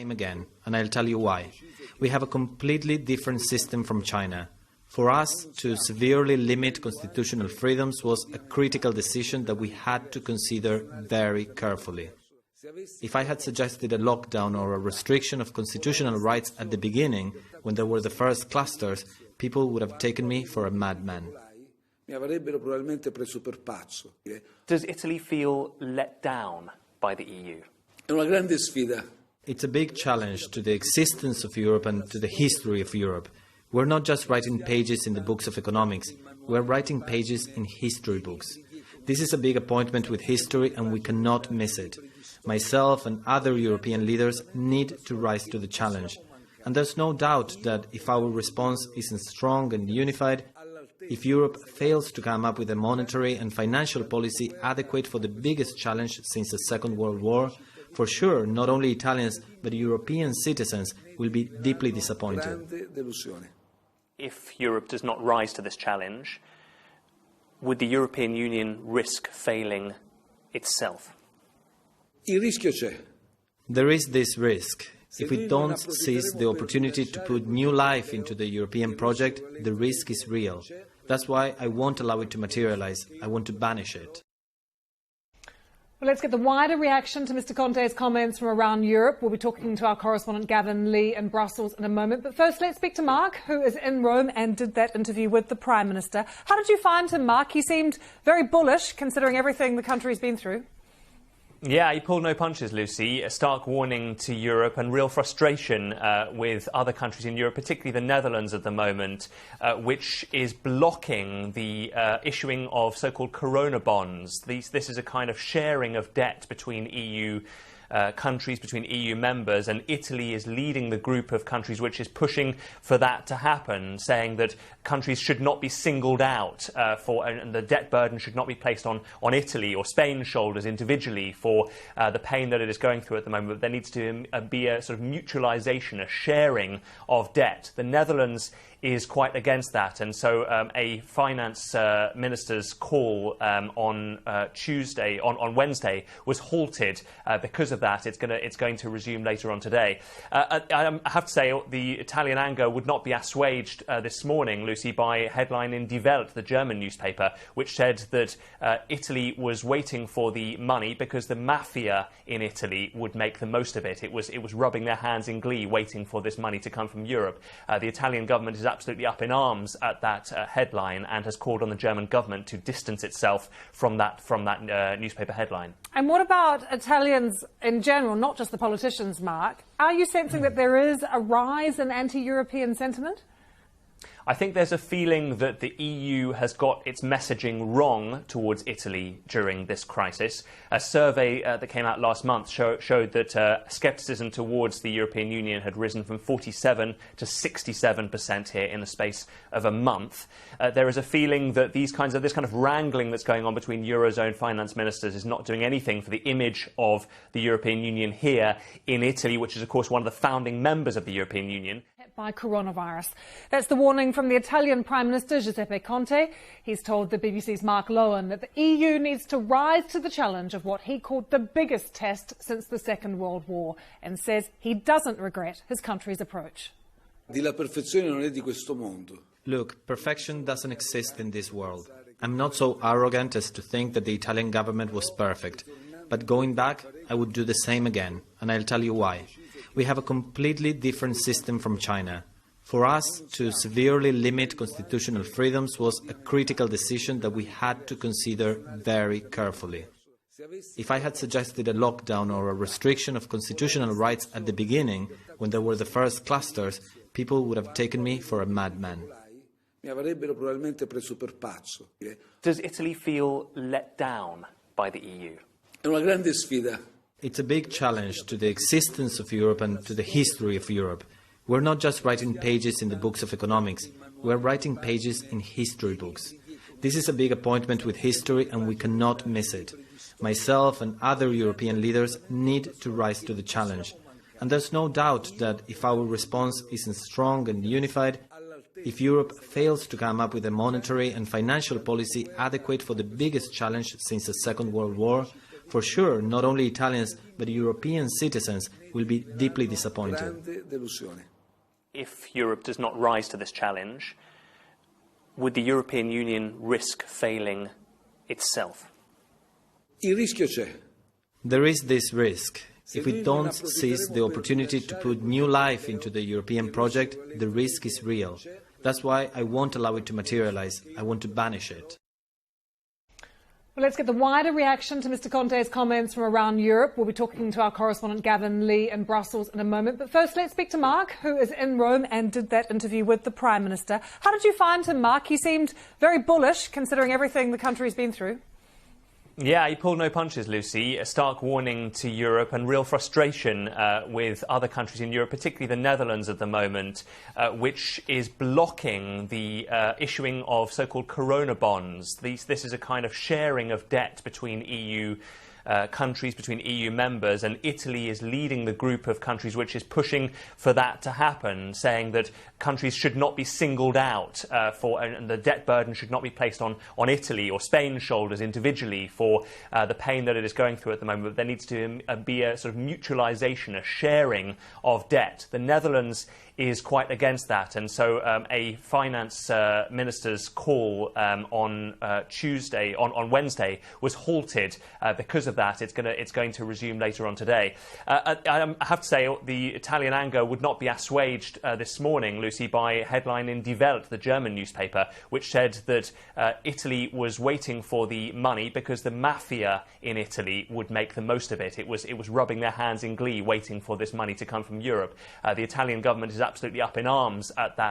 Same again, and I'll tell you why. We have a completely different system from China. For us, to severely limit constitutional freedoms was a critical decision that we had to consider very carefully. If I had suggested a lockdown or a restriction of constitutional rights at the beginning, when there were the first clusters, people would have taken me for a madman. Does Italy feel let down by the EU? It's a big challenge to the existence of Europe and to the history of Europe. We're not just writing pages in the books of economics, we're writing pages in history books. This is a big appointment with history and we cannot miss it. Myself and other European leaders need to rise to the challenge. And there's no doubt that if our response isn't strong and unified, if Europe fails to come up with a monetary and financial policy adequate for the biggest challenge since the Second World War, for sure, not only Italians, but European citizens will be deeply disappointed. If Europe does not rise to this challenge, would the European Union risk failing itself? There is this risk. If we don't seize the opportunity to put new life into the European project, the risk is real. That's why I won't allow it to materialize. I want to banish it. Well, let's get the wider reaction to Mr. Conte's comments from around Europe. We'll be talking to our correspondent Gavin Lee in Brussels in a moment. But first, let's speak to Mark, who is in Rome and did that interview with the Prime Minister. How did you find him, Mark? He seemed very bullish, considering everything the country's been through. Yeah, he pulled no punches, Lucy. A stark warning to Europe and real frustration with other countries in Europe, particularly the Netherlands at the moment, which is blocking the issuing of so-called corona bonds. This is a kind of sharing of debt between EU countries, between EU members, and Italy is leading the group of countries which is pushing for that to happen, saying that countries should not be singled out and the debt burden should not be placed on Italy or Spain's shoulders individually for the pain that it is going through at the moment. But there needs to be a sort of mutualisation, a sharing of debt. The Netherlands is quite against that, and so a finance minister's call on Wednesday was halted because of that. It's going to resume later on today. I have to say the Italian anger would not be assuaged this morning, Lucy, by a headline in Die Welt, the German newspaper, which said that Italy was waiting for the money because the mafia in Italy would make the most of it. It was rubbing their hands in glee, waiting for this money to come from Europe. The Italian government is absolutely up in arms at that headline and has called on the German government to distance itself from that newspaper headline. And what about Italians in general, not just the politicians, Mark? Are you sensing that there is a rise in anti-European sentiment? I think there's a feeling that the EU has got its messaging wrong towards Italy during this crisis. A survey that came out last month showed that scepticism towards the European Union had risen from 47% to 67% here in the space of a month. There is a feeling that this kind of wrangling that's going on between Eurozone finance ministers is not doing anything for the image of the European Union here in Italy, which is, of course, one of the founding members of the European Union. By coronavirus. That's the warning from the Italian Prime Minister Giuseppe Conte. He's told the BBC's Mark Lowen that the EU needs to rise to the challenge of what he called the biggest test since the Second World War, and says he doesn't regret his country's approach. Look, perfection doesn't exist in this world. I'm not so arrogant as to think that the Italian government was perfect. But going back, I would do the same again, and I'll tell you why. We have a completely different system from China. For us, to severely limit constitutional freedoms was a critical decision that we had to consider very carefully. If I had suggested a lockdown or a restriction of constitutional rights at the beginning, when there were the first clusters, people would have taken me for a madman. Does Italy feel let down by the EU? It's a big challenge to the existence of Europe and to the history of Europe. We're not just writing pages in the books of economics, we're writing pages in history books. This is a big appointment with history and we cannot miss it. Myself and other European leaders need to rise to the challenge. And there's no doubt that if our response isn't strong and unified, if Europe fails to come up with a monetary and financial policy adequate for the biggest challenge since the Second World War, for sure, not only Italians, but European citizens will be deeply disappointed. If Europe does not rise to this challenge, would the European Union risk failing itself? There is this risk. If we don't seize the opportunity to put new life into the European project, the risk is real. That's why I won't allow it to materialize. I want to banish it. Well, let's get the wider reaction to Mr. Conte's comments from around Europe. We'll be talking to our correspondent Gavin Lee in Brussels in a moment. But first, let's speak to Mark, who is in Rome and did that interview with the Prime Minister. How did you find him, Mark? He seemed very bullish, considering everything the country's been through. Yeah, he pulled no punches, Lucy. A stark warning to Europe and real frustration with other countries in Europe, particularly the Netherlands at the moment, which is blocking the issuing of so-called corona bonds. This is a kind of sharing of debt between EU countries, between EU members, and Italy is leading the group of countries which is pushing for that to happen, saying that countries should not be singled out and the debt burden should not be placed on Italy or Spain's shoulders individually for the pain that it is going through at the moment. But there needs to be a sort of mutualisation, a sharing of debt. The Netherlands is quite against that, and so a finance minister's call on Wednesday was halted because of that. It's going to resume later on today. I have to say the Italian anger would not be assuaged this morning, Lucy, by a headline in Die Welt, the German newspaper, which said that Italy was waiting for the money because the mafia in Italy would make the most of it. It was rubbing their hands in glee, waiting for this money to come from Europe. The Italian government is absolutely up in arms at that.